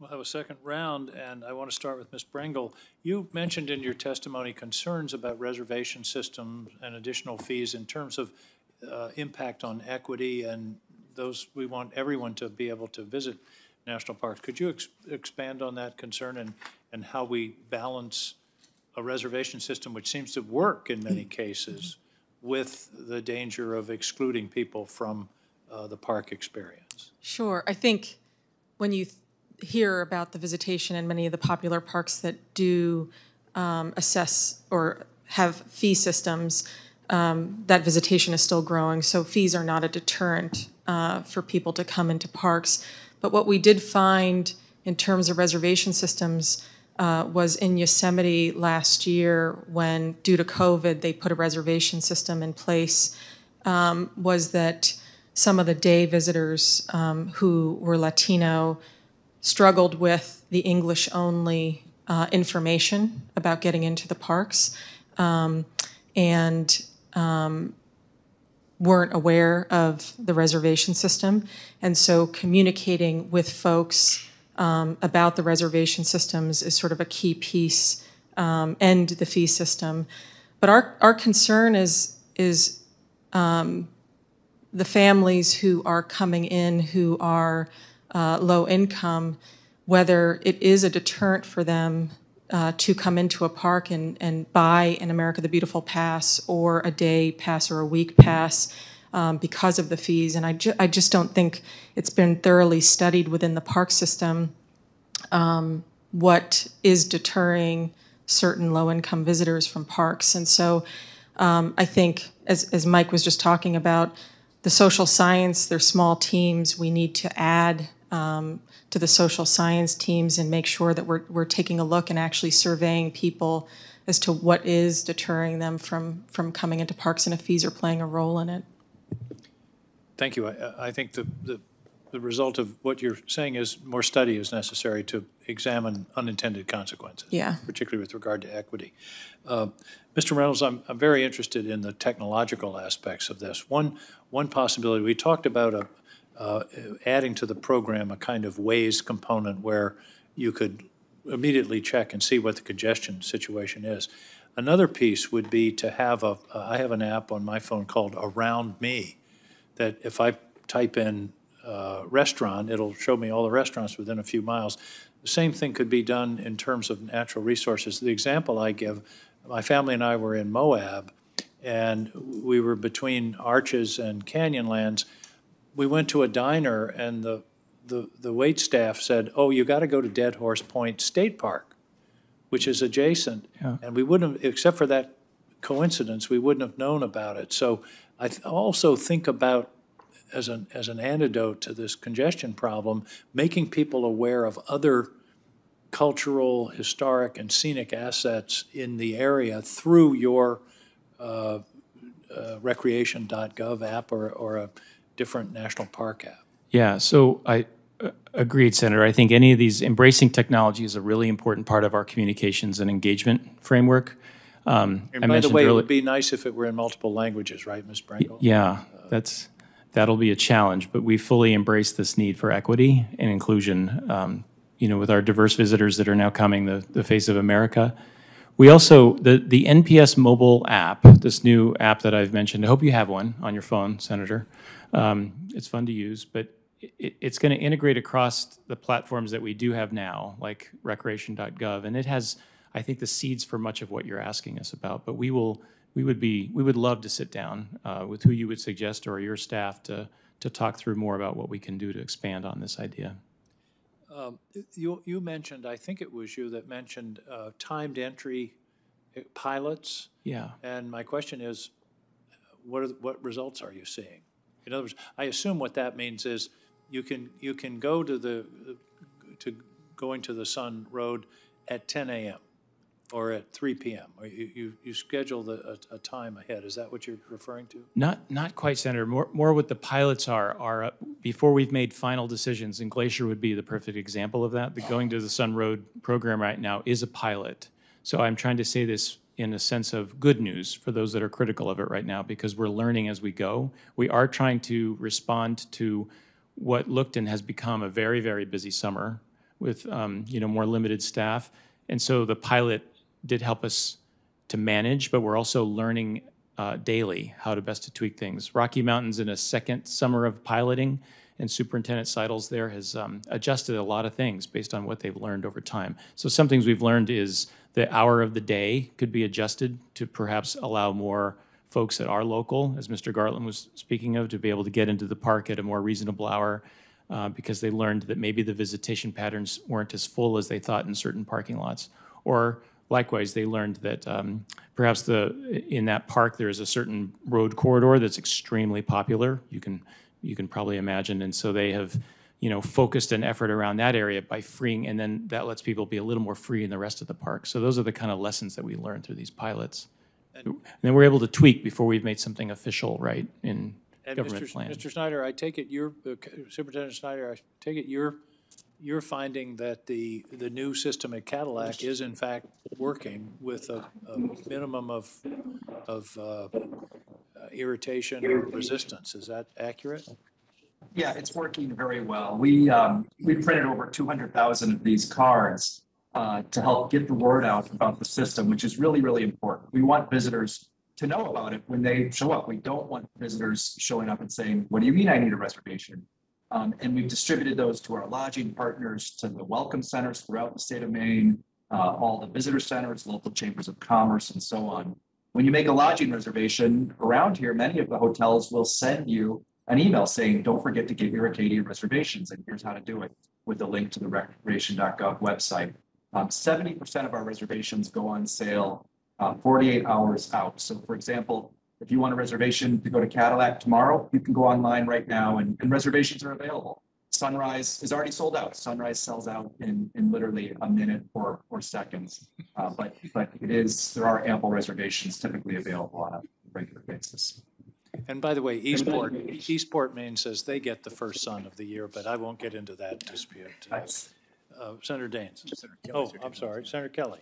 We'll have a second round, and I want to start with Ms. Brengel. You mentioned in your testimony concerns about reservation systems and additional fees in terms of impact on equity, and those, we want everyone to be able to visit national parks. Could you expand on that concern and how we balance a reservation system which seems to work in many cases with the danger of excluding people from the park experience? Sure. I think when you hear about the visitation in many of the popular parks that do assess or have fee systems, that visitation is still growing. So fees are not a deterrent for people to come into parks. But what we did find in terms of reservation systems was in Yosemite last year when, due to COVID, they put a reservation system in place, was that some of the day visitors who were Latino struggled with the English-only information about getting into the parks, and weren't aware of the reservation system. And so communicating with folks about the reservation systems is sort of a key piece, and the fee system. But our concern is the families who are coming in who are low income, whether it is a deterrent for them to come into a park and buy an America the Beautiful pass or a day pass or a week pass because of the fees. And I just don't think it's been thoroughly studied within the park system what is deterring certain low-income visitors from parks. And so I think, as Mike was just talking about, the social science, they're small teams. We need to add to the social science teams and make sure that we're taking a look and actually surveying people as to what is deterring them from coming into parks and if fees are playing a role in it. Thank you. I think the result of what you're saying is more study is necessary to examine unintended consequences, Yeah. particularly with regard to equity. Mr. Reynolds, I'm very interested in the technological aspects of this. One possibility, we talked about adding to the program a kind of Waze component where you could immediately check and see what the congestion situation is. Another piece would be to have I have an app on my phone called Around Me, that if I type in restaurant, it'll show me all the restaurants within a few miles. The same thing could be done in terms of natural resources. The example I give, my family and I were in Moab, and we were between Arches and Canyonlands. We went to a diner, and the wait staff said, "Oh, you got to go to Dead Horse Point State Park," which is adjacent. Yeah. And we wouldn't have, except for that coincidence, we wouldn't have known about it. So I also think about, as an antidote to this congestion problem, making people aware of other cultural, historic, and scenic assets in the area through your recreation.gov app or a different national park app. Yeah, so I agreed, Senator. I think any of these, embracing technology is a really important part of our communications and engagement framework. And by the way, it would be nice if it were in multiple languages, right, Ms. Brangle? Yeah, that'll be a challenge, but we fully embrace this need for equity and inclusion. With our diverse visitors that are now coming, the face of America. We also, the NPS mobile app, this new app that I've mentioned, I hope you have one on your phone, Senator. It's fun to use, but it's going to integrate across the platforms that we do have now, like recreation.gov, and it has, I think, the seeds for much of what you're asking us about. But we would love to sit down with who you would suggest or your staff to talk through more about what we can do to expand on this idea. You mentioned, I think it was you that mentioned timed entry pilots. Yeah. And my question is, what results are you seeing? In other words, I assume what that means is you can go to going to the Sun Road at 10 a.m. or at 3 p.m. or you schedule a time ahead. Is that what you're referring to? Not quite, Senator. More what the pilots are before we've made final decisions, and Glacier would be the perfect example of that. The Going to the Sun Road program right now is a pilot. So I'm trying to say this in a sense of good news for those that are critical of it right now, because we're learning as we go. We are trying to respond to what looked and has become a very, very busy summer with more limited staff. And so the pilot did help us to manage, but we're also learning daily how to best to tweak things. Rocky Mountain's in a second summer of piloting, and Superintendent Seidels there has adjusted a lot of things based on what they've learned over time. So some things we've learned is the hour of the day could be adjusted to perhaps allow more folks that are local, as Mr. Gartland was speaking of, to be able to get into the park at a more reasonable hour because they learned that maybe the visitation patterns weren't as full as they thought in certain parking lots. Or likewise, they learned that perhaps in that park there is a certain road corridor that's extremely popular. You can probably imagine, and so they have focused an effort around that area by freeing, and then that lets people be a little more free in the rest of the park. So those are the kind of lessons that we learned through these pilots. And then we're able to tweak before we've made something official, right, in government plan. Mr. Snyder, I take it Superintendent Snyder, I take it you're finding that the new system at Cadillac is in fact working with a minimum of irritation or resistance. Is that accurate? Yeah, it's working very well. We printed over 200,000 of these cards to help get the word out about the system, which is really, really important. We want visitors to know about it when they show up. We don't want visitors showing up and saying, "What do you mean I need a reservation?" And we've distributed those to our lodging partners, to the welcome centers throughout the state of Maine, all the visitor centers, local chambers of commerce, and so on. When you make a lodging reservation around here, many of the hotels will send you an email saying, "Don't forget to get your Acadia reservations, and here's how to do it," with a link to the recreation.gov website. 70% of our reservations go on sale 48 hours out. So for example, if you want a reservation to go to Cadillac tomorrow, you can go online right now and reservations are available. Sunrise is already sold out. Sunrise sells out in literally a minute or seconds. But there are ample reservations typically available on a regular basis. And by the way, Eastport, Maine says they get the first sun of the year, but I won't get into that dispute. Senator Daines. Oh, I'm sorry, Senator Kelly.